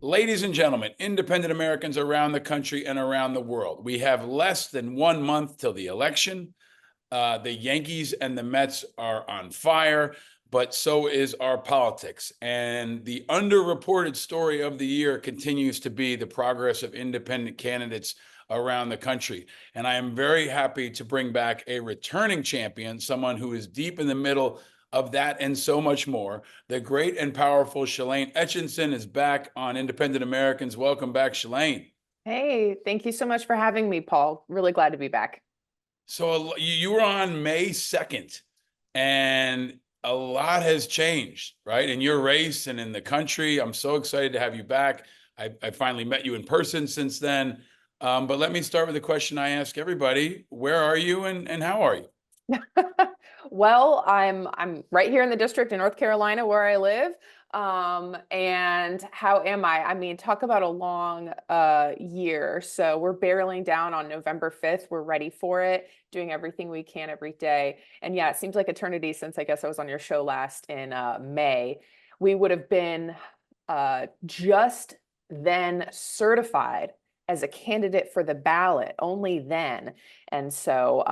Ladies and gentlemen, independent Americans around the country and around the world, we have less than 1 month till the election. The Yankees and the Mets are on fire, but so is our politics. And the underreported story of the year continues to be the progress of independent candidates around the country. And I am very happy to bring back a returning champion, someone who is deep in the middle of that and so much more. The great and powerful Shelane Etchison is back on Independent Americans. Welcome back, Shelane. Hey, thank you so much for having me, Paul. Really glad to be back. So you were on May 2nd, and a lot has changed, right? In your race and in the country. I'm so excited to have you back. I finally met you in person since then. But let me start with the question I ask everybody. Where are you and how are you? Well, I'm right here in the district in North Carolina where I live. And how am I? I mean, talk about a long year. So we're barreling down on November 5th. We're ready for it, doing everything we can every day. And yeah, it seems like eternity since I guess I was on your show last in May. We would have been just then certified as a candidate for the ballot, only then. And so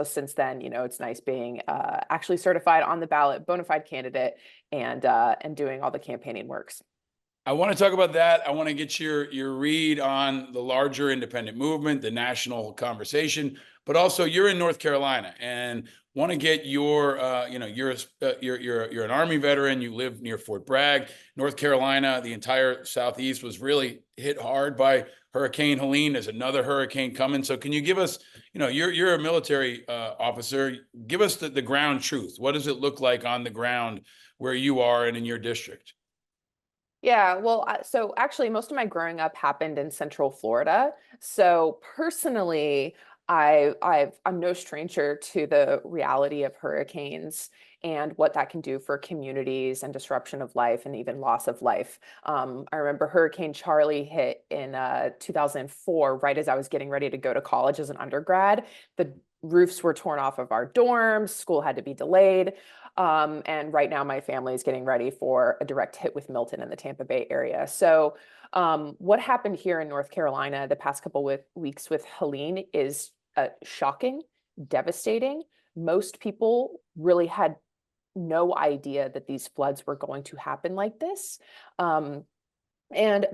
since then, it's nice being actually certified on the ballot, bona fide candidate, and doing all the campaigning works. I want to talk about that. I want to get your read on the larger independent movement, the national conversation, but also you're in North Carolina and want to get you're an Army veteran. You live near Fort Bragg, North Carolina. The entire Southeast was really hit hard by Hurricane Helene. There's another hurricane coming. So can you give us, you're a military officer. Give us the ground truth. What does it look like on the ground where you are and in your district? Yeah, well, so actually, most of my growing up happened in Central Florida. So personally, I'm no stranger to the reality of hurricanes and what that can do for communities and disruption of life and even loss of life. I remember Hurricane Charlie hit in 2004, right as I was getting ready to go to college as an undergrad. The roofs were torn off of our dorms, school had to be delayed. And right now my family is getting ready for a direct hit with Milton in the Tampa Bay area. So what happened here in North Carolina the past couple of weeks with Helene is shocking, devastating. Most people really had no idea that these floods were going to happen like this. And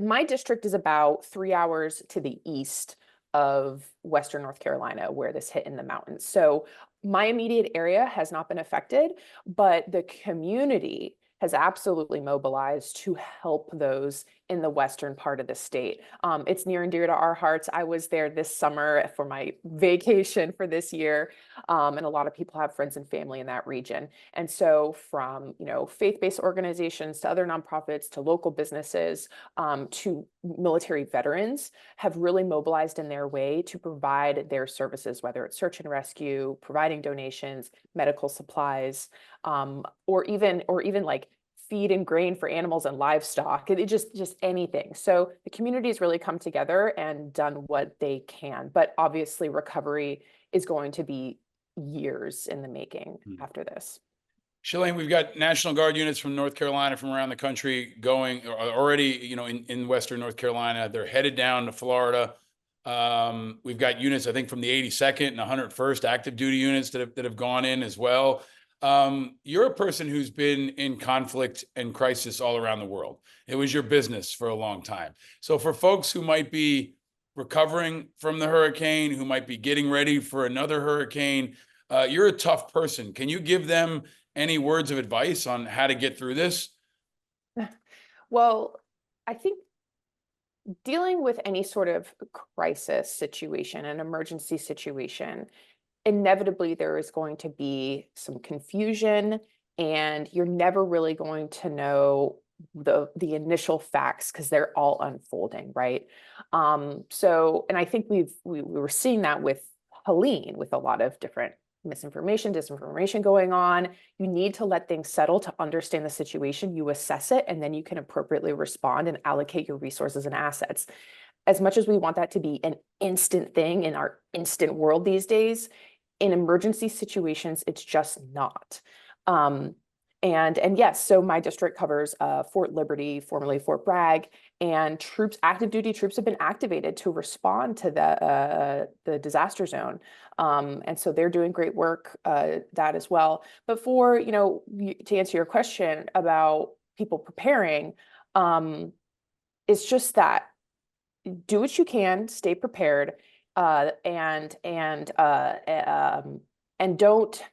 my district is about 3 hours to the east of Western North Carolina, where this hit in the mountains. So my immediate area has not been affected, but the community has absolutely mobilized to help those in the western part of the state. It's near and dear to our hearts. I was there this summer for my vacation for this year, and a lot of people have friends and family in that region. And so from faith-based organizations to other nonprofits to local businesses to military veterans have really mobilized in their way to provide their services, whether it's search and rescue, providing donations, medical supplies, or even like feed and grain for animals and livestock. It just anything. So the community has really come together and done what they can. But obviously, recovery is going to be years in the making after this. Shelane, we've got National Guard units from North Carolina, from around the country going already, in Western North Carolina. They're headed down to Florida. We've got units, I think, from the 82nd and 101st active duty units that have gone in as well. You're a person who's been in conflict and crisis all around the world. It was your business for a long time. So for folks who might be recovering from the hurricane, who might be getting ready for another hurricane, you're a tough person. Can you give them any words of advice on how to get through this? Well, I think dealing with any sort of crisis situation, an emergency situation, inevitably there is going to be some confusion, and you're never really going to know the initial facts because they're all unfolding, right? And I think we were seeing that with Helene, with a lot of different misinformation, disinformation going on. You need to let things settle to understand the situation. You assess it, and then you can appropriately respond and allocate your resources and assets. As much as we want that to be an instant thing in our instant world these days, in emergency situations, it's just not. And yes, so my district covers Fort Liberty, formerly Fort Bragg, and troops, active duty troops have been activated to respond to the disaster zone. And so they're doing great work, that as well. But for, to answer your question about people preparing, it's just that do what you can, stay prepared, and don't.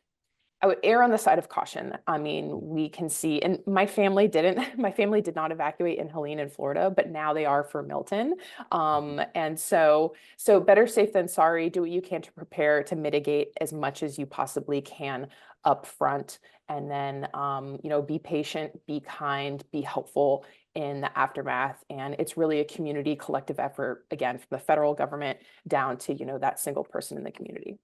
I would err on the side of caution. I mean, we can see, and my family didn't. My family did not evacuate in Helene in Florida, but now they are for Milton. And so better safe than sorry. Do what you can to prepare to mitigate as much as you possibly can up front, and then be patient, be kind, be helpful in the aftermath. And it's really a community collective effort, again, from the federal government down to that single person in the community.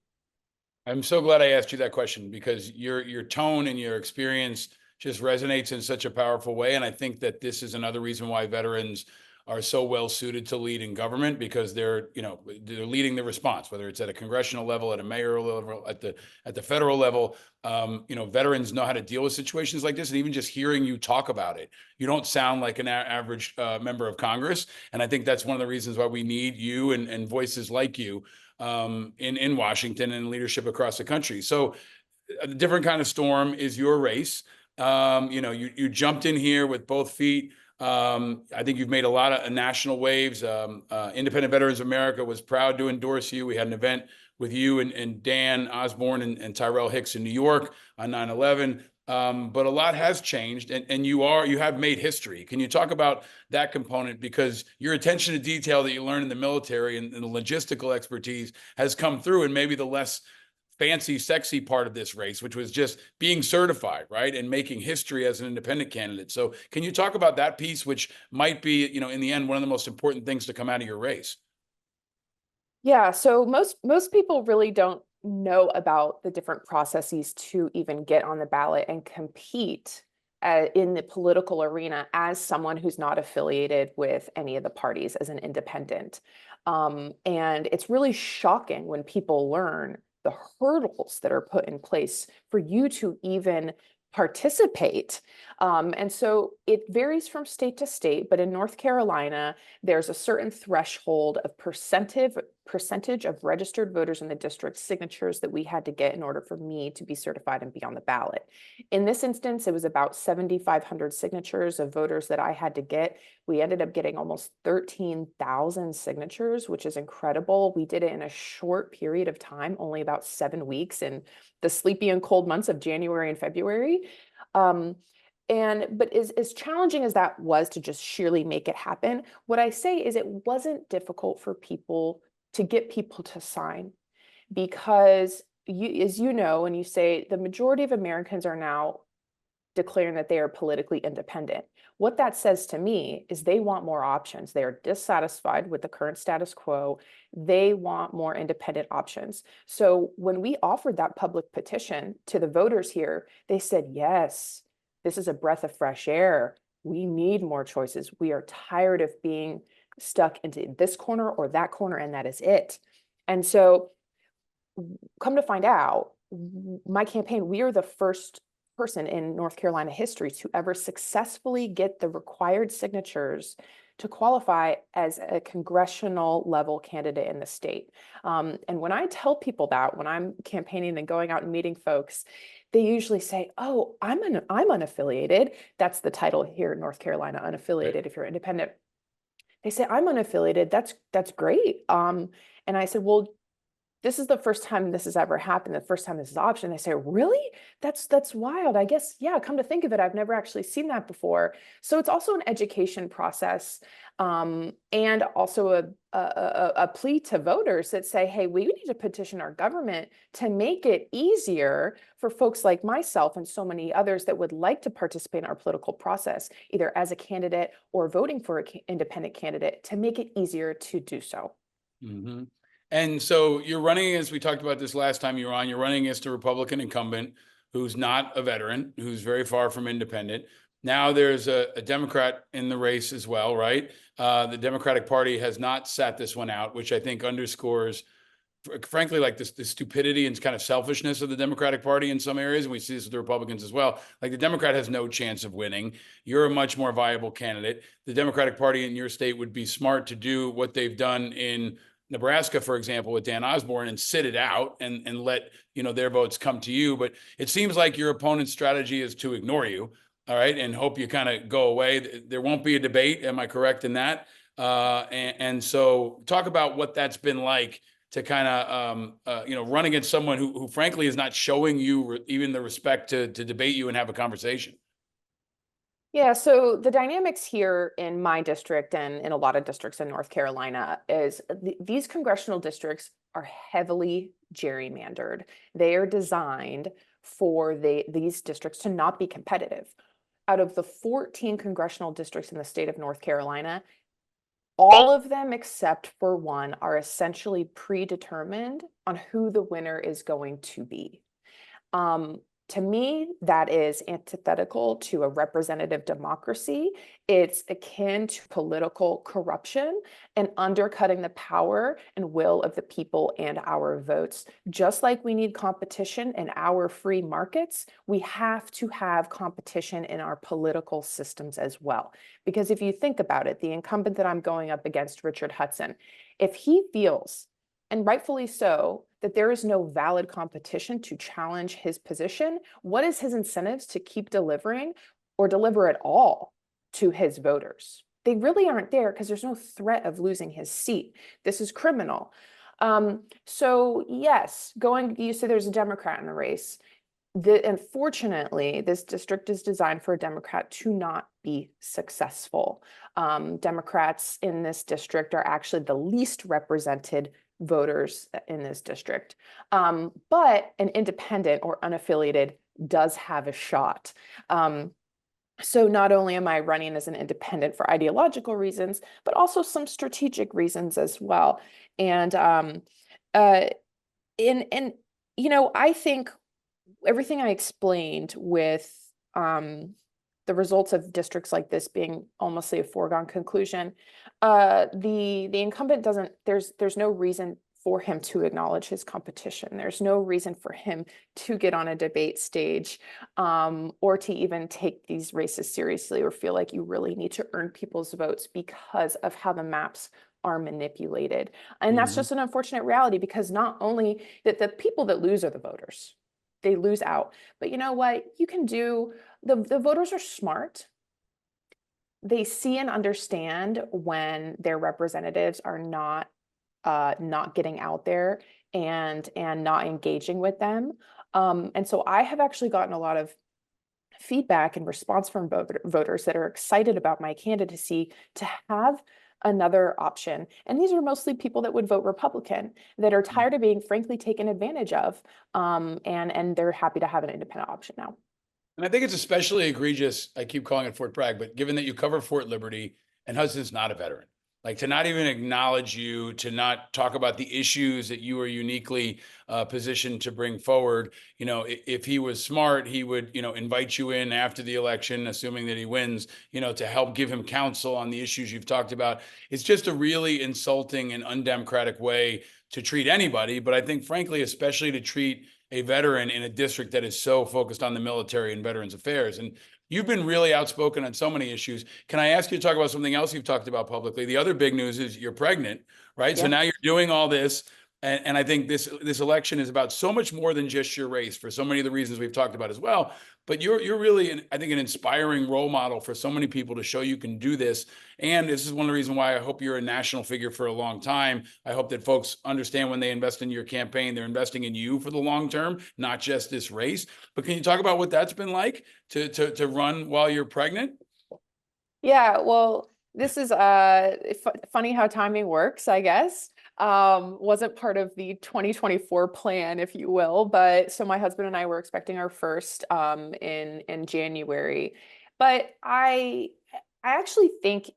I'm so glad I asked you that question, because your tone and your experience just resonates in such a powerful way. And I think that this is another reason why veterans are so well suited to lead in government, because they're leading the response, whether it's at a congressional level, at a mayoral level, at the federal level. Veterans know how to deal with situations like this. And even just hearing you talk about it, you don't sound like an average member of Congress. And I think that's one of the reasons why we need you and voices like you in Washington and leadership across the country. So a different kind of storm is your race. You jumped in here with both feet. I think you've made a lot of national waves. Independent Veterans of America was proud to endorse you. We had an event with you and Dan Osborn and Tyrell Hicks in New York on 9/11. But a lot has changed, and you have made history. Can you talk about that component? Because your attention to detail that you learned in the military and the logistical expertise has come through, and maybe the less fancy, sexy part of this race, which was just being certified, right, and making history as an independent candidate. So can you talk about that piece, which might be, in the end, one of the most important things to come out of your race? Yeah, so most people really don't know about the different processes to even get on the ballot and compete in the political arena as someone who's not affiliated with any of the parties, as an independent. And it's really shocking when people learn the hurdles that are put in place for you to even participate. And so it varies from state to state, but in North Carolina, there's a certain threshold of percentage of registered voters in the district signatures that we had to get in order for me to be certified and be on the ballot. In this instance, it was about 7,500 signatures of voters that I had to get. We ended up getting almost 13,000 signatures, which is incredible. We did it in a short period of time, only about 7 weeks in the sleepy and cold months of January and February. But as challenging as that was to just sheerly make it happen, what I say is it wasn't difficult for people to get people to sign, because as you know, and you say, the majority of Americans are now declaring that they are politically independent. What that says to me is they want more options. They are dissatisfied with the current status quo. They want more independent options. So when we offered that public petition to the voters here, they said, yes, this is a breath of fresh air. We need more choices. We are tired of being stuck into this corner or that corner, and that is it. And so come to find out, my campaign, we are the first person in North Carolina history to ever successfully get the required signatures to qualify as a congressional level candidate in the state. And when I tell people that, when I'm campaigning and going out and meeting folks, they usually say, oh, I'm unaffiliated. That's the title here in North Carolina, unaffiliated if you're independent. They say, I'm unaffiliated. That's great. And I said, well, this is the first time this has ever happened, the first time this is an option. They say, really? That's wild. I guess, yeah, come to think of it, I've never actually seen that before. So it's also an education process, and also a plea to voters that say, hey, we need to petition our government to make it easier for folks like myself and so many others that would like to participate in our political process, either as a candidate or voting for an independent candidate, to make it easier to do so. Mm-hmm. And so you're running, as we talked about this last time you were on, you're running against a Republican incumbent who's not a veteran, who's very far from independent. Now there's a Democrat in the race as well, right? The Democratic Party has not sat this one out, which I think underscores frankly, like the stupidity and kind of selfishness of the Democratic Party in some areas. And we see this with the Republicans as well. Like the Democrat has no chance of winning. You're a much more viable candidate. The Democratic Party in your state would be smart to do what they've done in Nebraska, for example, with Dan Osborn, and sit it out and let, you know, their votes come to you. But it seems like your opponent's strategy is to ignore you, all right, and hope you kind of go away. There won't be a debate. Am I correct in that? And so talk about what that's been like to kind of, you know, run against someone who frankly is not showing you even the respect to debate you and have a conversation. Yeah, so the dynamics here in my district and in a lot of districts in North Carolina is these congressional districts are heavily gerrymandered. They are designed for these districts to not be competitive. Out of the 14 congressional districts in the state of North Carolina, all of them except for one are essentially predetermined on who the winner is going to be. To me, that is antithetical to a representative democracy. It's akin to political corruption and undercutting the power and will of the people and our votes. Just like we need competition in our free markets, we have to have competition in our political systems as well. Because if you think about it, the incumbent that I'm going up against, Richard Hudson, if he feels, and rightfully so, that there is no valid competition to challenge his position, what is his incentives to keep delivering or deliver at all to his voters? They really aren't there because there's no threat of losing his seat. This is criminal. So yes, you said there's a Democrat in the race. Unfortunately, this district is designed for a Democrat to not be successful. Democrats in this district are actually the least represented voters in this district. But an independent or unaffiliated does have a shot. So not only am I running as an independent for ideological reasons, but also some strategic reasons as well. And you know, I think everything I explained with the results of districts like this being almost a foregone conclusion, the incumbent doesn't, there's no reason for him to acknowledge his competition. There's no reason for him to get on a debate stage or to even take these races seriously or feel like you really need to earn people's votes because of how the maps are manipulated. And that's just an unfortunate reality, because not only that the people that lose are the voters, they lose out. But you know what? You can do, the voters are smart. They see and understand when their representatives are not getting out there and not engaging with them. And so I have actually gotten a lot of feedback and response from voters that are excited about my candidacy to have another option. And these are mostly people that would vote Republican, that are tired of being frankly taken advantage of. And they're happy to have an independent option now. And I think it's especially egregious. I keep calling it Fort Bragg, but given that you cover Fort Liberty and Hudson's not a veteran, like to not even acknowledge you, to not talk about the issues that you are uniquely positioned to bring forward. You know, if he was smart, he would, you know, invite you in after the election, assuming that he wins, you know, to help give him counsel on the issues you've talked about. It's just a really insulting and undemocratic way to treat anybody. But I think, frankly, especially to treat a veteran in a district that is so focused on the military and veterans affairs. And you've been really outspoken on so many issues. Can I ask you to talk about something else you've talked about publicly? The other big news is you're pregnant, right? Yeah. So now you're doing all this. And I think this election is about so much more than just your race, for so many of the reasons we've talked about as well. But you're really, I think, an inspiring role model for so many people to show you can do this. And this is one of the reasons why I hope you're a national figure for a long time. I hope that folks understand when they invest in your campaign, they're investing in you for the long term, not just this race. But can you talk about what that's been like to run while you're pregnant? Yeah, well, this is funny how timing works, I guess. Wasn't part of the 2024 plan, if you will, but so my husband and I were expecting our first in January. But I actually think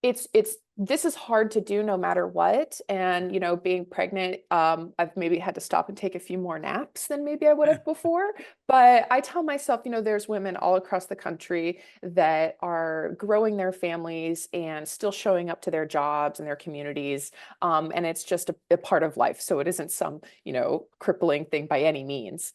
it's this is hard to do no matter what. And, you know, being pregnant, I've maybe had to stop and take a few more naps than maybe I would have before. But I tell myself, you know, there's women all across the country that are growing their families and still showing up to their jobs and their communities. And it's just a part of life. So it isn't some, you know, crippling thing by any means.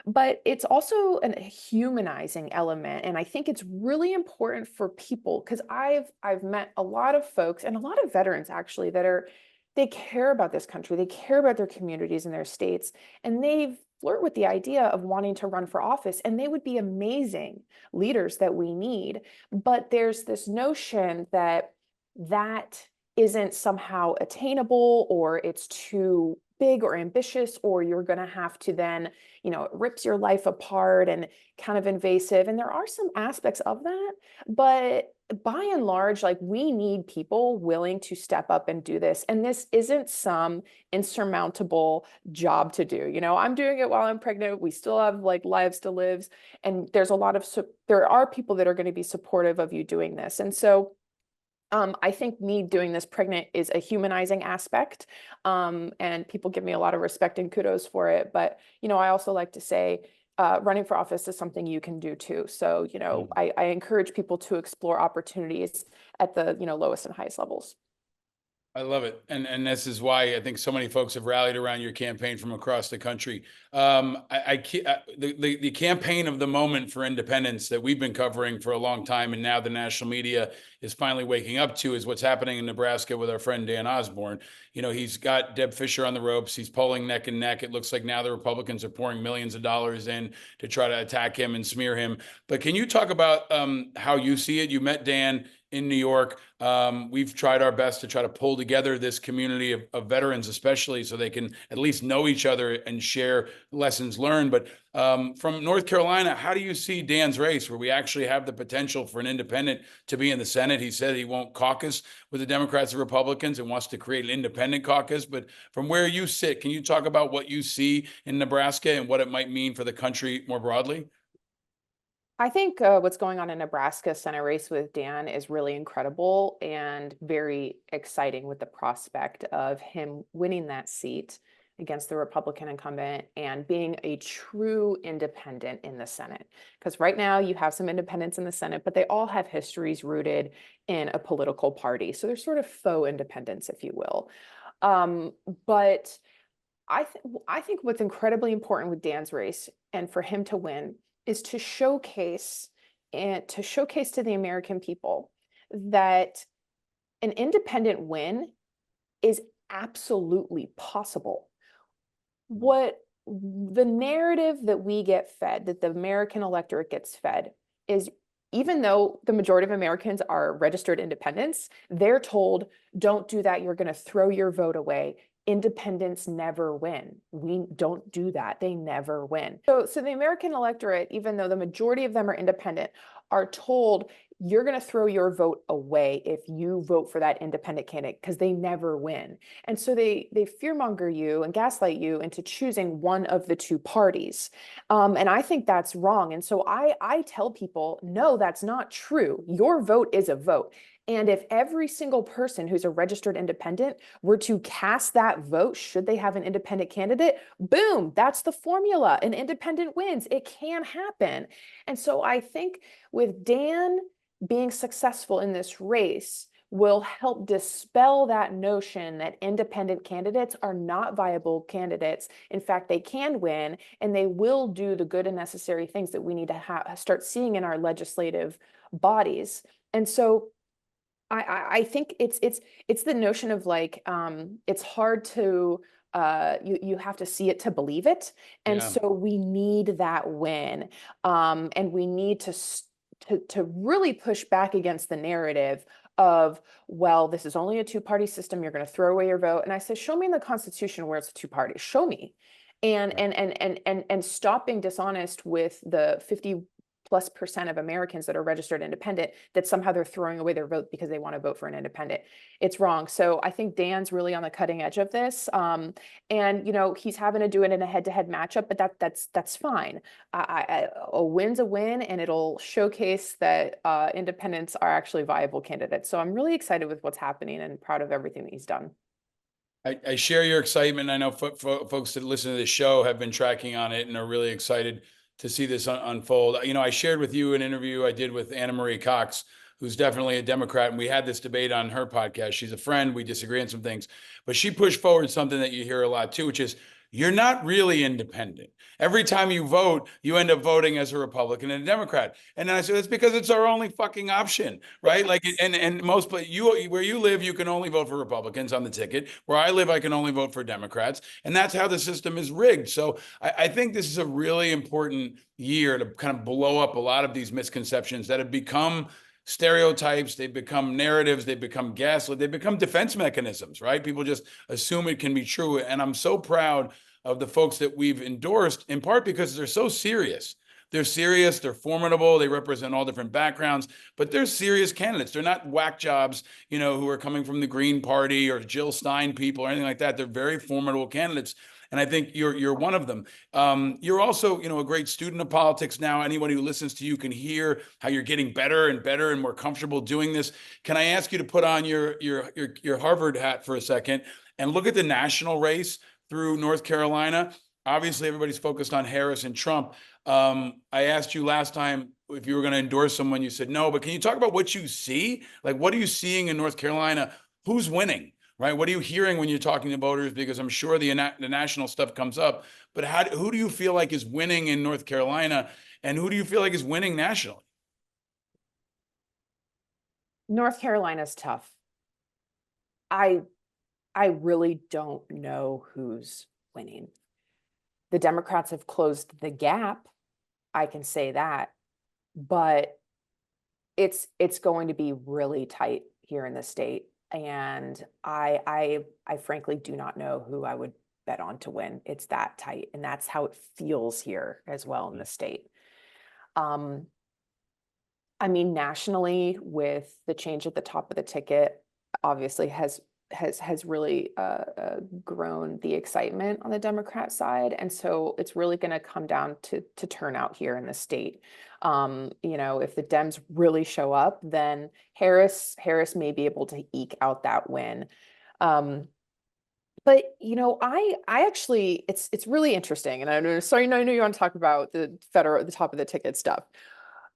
But it's also a humanizing element. And I think it's really important for people because I've met a lot of folks and a lot of veterans actually that are they care about this country, they care about their communities and their states, and they flirt with the idea of wanting to run for office, and they would be amazing leaders that we need. But there's this notion that that isn't somehow attainable, or it's too big or ambitious, or you're going to have to then, you know, it rips your life apart and kind of invasive. And there are some aspects of that, but by and large, like we need people willing to step up and do this. And this isn't some insurmountable job to do. You know, I'm doing it while I'm pregnant. We still have like lives to live. And there's a lot of, there are people that are going to be supportive of you doing this. And so I think me doing this pregnant is a humanizing aspect, and people give me a lot of respect and kudos for it. But, you know, I also like to say running for office is something you can do too. So, you know, I encourage people to explore opportunities at the, you know, lowest and highest levels. I love it. And this is why I think so many folks have rallied around your campaign from across the country. The campaign of the moment for independence that we've been covering for a long time, and now the national media is finally waking up to, is what's happening in Nebraska with our friend Dan Osborn. You know, he's got Deb Fisher on the ropes. He's polling neck and neck. It looks like now the Republicans are pouring millions of dollars in to try to attack him and smear him. But can you talk about how you see it? You met Dan in New York. We've tried our best to try to pull together this community of veterans, especially so they can at least know each other and share lessons learned. But from North Carolina, how do you see Dan's race, where we actually have the potential for an independent to be in the Senate? He said he won't caucus with the Democrats and Republicans and wants to create an independent caucus. But from where you sit, can you talk about what you see in Nebraska and what it might mean for the country more broadly? I think what's going on in Nebraska Senate race with Dan is really incredible and very exciting, with the prospect of him winning that seat against the Republican incumbent and being a true independent in the Senate. Because right now you have some independents in the Senate, but they all have histories rooted in a political party. So they're sort of faux independents, if you will. But I think what's incredibly important with Dan's race and for him to win is to showcase to the American people that an independent win is absolutely possible. What the narrative that we get fed, that the American electorate gets fed, is even though the majority of Americans are registered independents, they're told, don't do that, you're going to throw your vote away. Independents never win. We don't do that. They never win. So the American electorate, even though the majority of them are independent, are told you're going to throw your vote away if you vote for that independent candidate, because they never win. And so they fearmonger you and gaslight you into choosing one of the two parties. And I think that's wrong. And so I tell people, no, that's not true. Your vote is a vote. And if every single person who's a registered independent were to cast that vote, should they have an independent candidate, boom, that's the formula. An independent wins. It can happen. And so I think with Dan being successful in this race will help dispel that notion that independent candidates are not viable candidates. In fact, they can win, and they will do the good and necessary things that we need to start seeing in our legislative bodies. And so I think it's the notion of like it's hard to you have to see it to believe it, and Yeah. so we need that win, and we need to really push back against the narrative of, well, this is only a two-party system, you're going to throw away your vote. And I say, show me in the Constitution where it's a two-party. Show me. And Right. stop being dishonest with the plus% of Americans that are registered independent, that somehow they're throwing away their vote because they want to vote for an independent. It's wrong. So I think Dan's really on the cutting edge of this. And, you know, he's having to do it in a head-to-head matchup, but that's fine. A win's a win, and it'll showcase that independents are actually viable candidates. So I'm really excited with what's happening and proud of everything that he's done. I share your excitement. I know folks that listen to this show have been tracking on it and are really excited to see this unfold. You know, I shared with you an interview I did with Anna Marie Cox, who's definitely a Democrat, and we had this debate on her podcast. She's a friend. We disagree on some things, but she pushed forward something that you hear a lot too, which is you're not really independent. Every time you vote, you end up voting as a Republican and a Democrat. And then I said, it's because it's our only fucking option, right? Like, and most, but where you live, you can only vote for Republicans on the ticket. Where I live, I can only vote for Democrats. And that's how the system is rigged. So I think this is a really important year to kind of blow up a lot of these misconceptions that have become stereotypes, they become narratives, they become gaslit, they become defense mechanisms, right? People just assume it can be true. And I'm so proud of the folks that we've endorsed, in part because they're so serious. They're serious, they're formidable, they represent all different backgrounds, but they're serious candidates. They're not whack jobs, you know, who are coming from the Green Party or Jill Stein people or anything like that. They're very formidable candidates. And I think you're one of them. You're also, you know, a great student of politics now. Anyone who listens to you can hear how you're getting better and better and more comfortable doing this. Can I ask you to put on your Harvard hat for a second and look at the national race through North Carolina? Obviously, everybody's focused on Harris and Trump. I asked you last time if you were going to endorse someone. You said no, but can you talk about what you see? Like, what are you seeing in North Carolina? Who's winning? Right? What are you hearing when you're talking to voters? Because I'm sure the national stuff comes up, but who do you feel like is winning in North Carolina, and who do you feel like is winning nationally? North Carolina's tough. I really don't know who's winning. The Democrats have closed the gap. I can say that, but it's going to be really tight here in the state. And I frankly do not know who I would bet on to win. It's that tight, and that's how it feels here as well in the state. I mean, nationally, with the change at the top of the ticket, obviously has really grown the excitement on the Democrat side, and so it's really going to come down to turnout here in the state. You know, if the Dems really show up, then Harris may be able to eke out that win. But you know, I actually, it's really interesting, and I know, sorry, I know you want to talk about the top of the ticket stuff,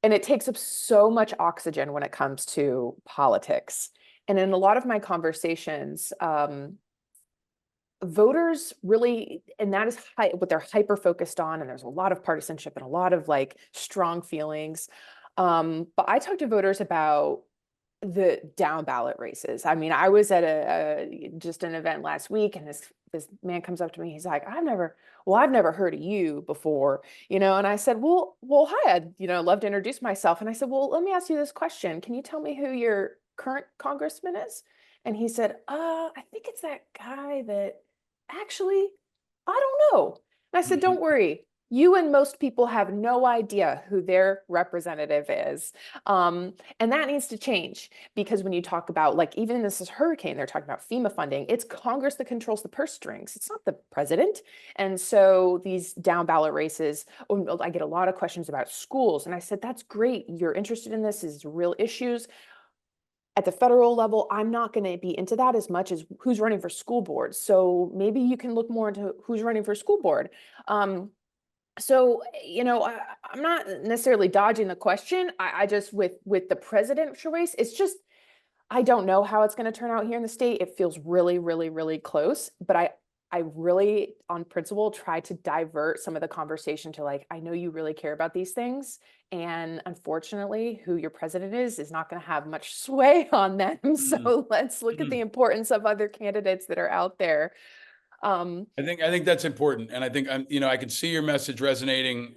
and it takes up so much oxygen when it comes to politics. And in a lot of my conversations, voters really, and that is what they're hyper focused on. And there's a lot of partisanship and a lot of like strong feelings. But I talk to voters about the down ballot races. I mean, I was at just an event last week, and this man comes up to me. He's like, I've never heard of you before, you know? And I said, well, hi, I'd, you know, love to introduce myself. And I said, well, let me ask you this question. Can you tell me who your current congressman is? And he said, I think it's that guy that actually, I don't know. And I said, don't worry. You and most people have no idea who their representative is. And that needs to change, because when you talk about, like, even this is hurricane, they're talking about FEMA funding. It's Congress that controls the purse strings. It's not the president. And so these down ballot races, I get a lot of questions about schools. And I said, that's great. You're interested in this, is real issues. At the federal level, I'm not going to be into that as much as who's running for school board. So maybe you can look more into who's running for school board. So, you know, I'm not necessarily dodging the question. I just, with the presidential race, it's just, I don't know how it's going to turn out here in the state. It feels really, really, really close. But I really, on principle, try to divert some of the conversation to, like, I know you really care about these things. And unfortunately, who your president is not going to have much sway on them. So let's look at the importance of other candidates that are out there. I think that's important. And I think, you know, I can see your message resonating.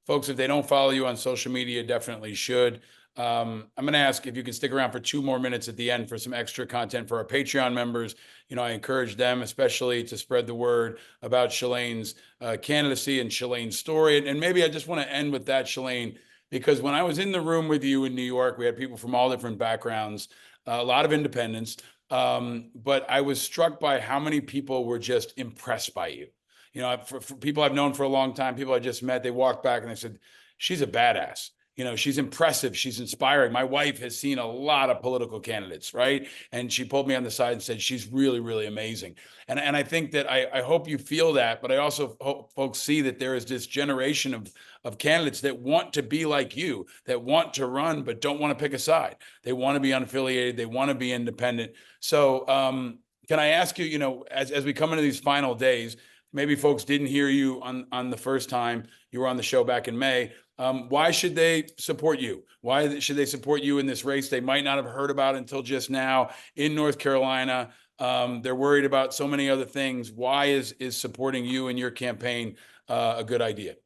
Folks, if they don't follow you on social media, definitely should. I'm going to ask if you can stick around for 2 more minutes at the end for some extra content for our Patreon members. You know, I encourage them especially to spread the word about Shalane's candidacy and Shalane's story. And maybe I just want to end with that, Shelane. because when I was in the room with you in New York, we had people from all different backgrounds, a lot of independents. But I was struck by how many people were just impressed by you. You know, for people I've known for a long time, people I just met, they walked back and they said, she's a badass. You know, she's impressive. She's inspiring. My wife has seen a lot of political candidates, right? And she pulled me on the side and said, she's really, really amazing. And I think that I hope you feel that, but I also hope folks see that there is this generation of candidates that want to be like you, that want to run, but don't want to pick a side. They want to be unaffiliated. They want to be independent. So can I ask you, you know, as we come into these final days, maybe folks didn't hear you on the first time you were on the show back in May. Why should they support you? Why should they support you in this race they might not have heard about until just now in North Carolina? They're worried about so many other things. Why is supporting you in your campaign a good idea?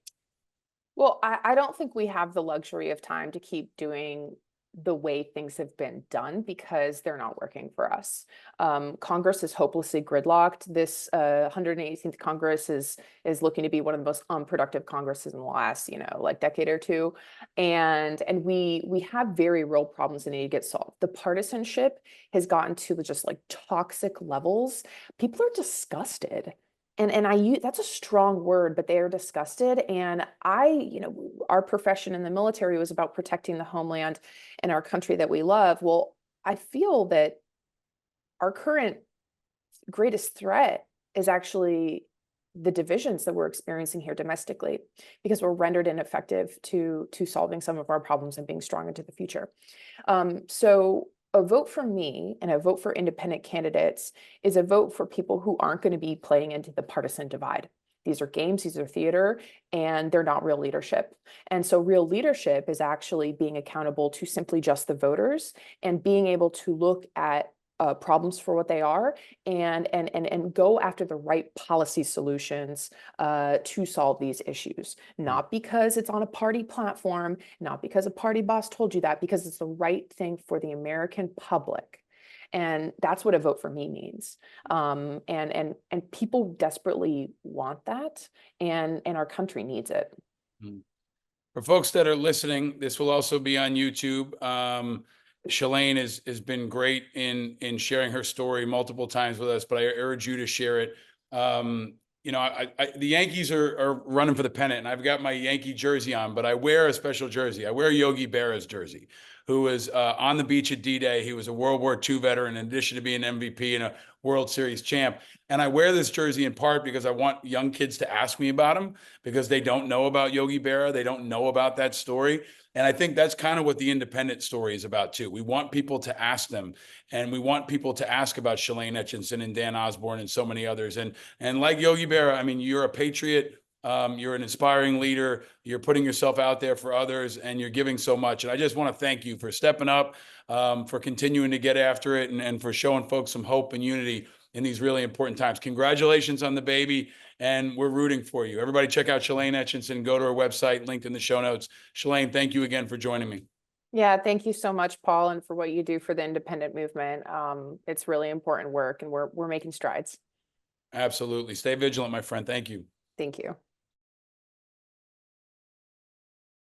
Well, I don't think we have the luxury of time to keep doing the way things have been done because they're not working for us. Congress is hopelessly gridlocked. This 118th Congress is looking to be one of the most unproductive Congresses in the last, like decade or two. And we have very real problems that need to get solved. The partisanship has gotten to just like toxic levels. People are disgusted. And I use that's a strong word, but they are disgusted. And our profession in the military was about protecting the homeland and our country that we love. Well, I feel that our current greatest threat is actually the divisions that we're experiencing here domestically, because we're rendered ineffective to solving some of our problems and being strong into the future. So a vote for me and a vote for independent candidates is a vote for people who aren't going to be playing into the partisan divide. These are games, these are theater, and they're not real leadership. And so real leadership is actually being accountable to simply just the voters and being able to look at problems for what they are and go after the right policy solutions to solve these issues. Not because it's on a party platform, not because a party boss told you that, because it's the right thing for the American public. And that's what a vote for me means. And people desperately want that, and our country needs it. For folks that are listening, this will also be on YouTube. Shelane has been great in sharing her story multiple times with us, but I urge you to share it. The Yankees are running for the pennant, and I've got my Yankee jersey on, but I wear a special jersey. I wear Yogi Berra's jersey, who was on the beach at D-Day. He was a World War II veteran, in addition to being an MVP and a World Series champ. And I wear this jersey in part because I want young kids to ask me about him, because they don't know about Yogi Berra. They don't know about that story. And I think that's kind of what the independent story is about too. We want people to ask them, and we want people to ask about Shelane Etchison and Dan Osborn and so many others. And like Yogi Berra, I mean, you're a patriot. You're an inspiring leader. You're putting yourself out there for others, and you're giving so much. And I just want to thank you for stepping up, for continuing to get after it, and for showing folks some hope and unity in these really important times. Congratulations on the baby, and we're rooting for you. Everybody check out Shelane Etchison. Go to her website, linked in the show notes. Shelane, thank you again for joining me. Yeah, thank you so much, Paul, and for what you do for the independent movement. It's really important work, and we're making strides. Absolutely. Stay vigilant, my friend. Thank you. Thank you.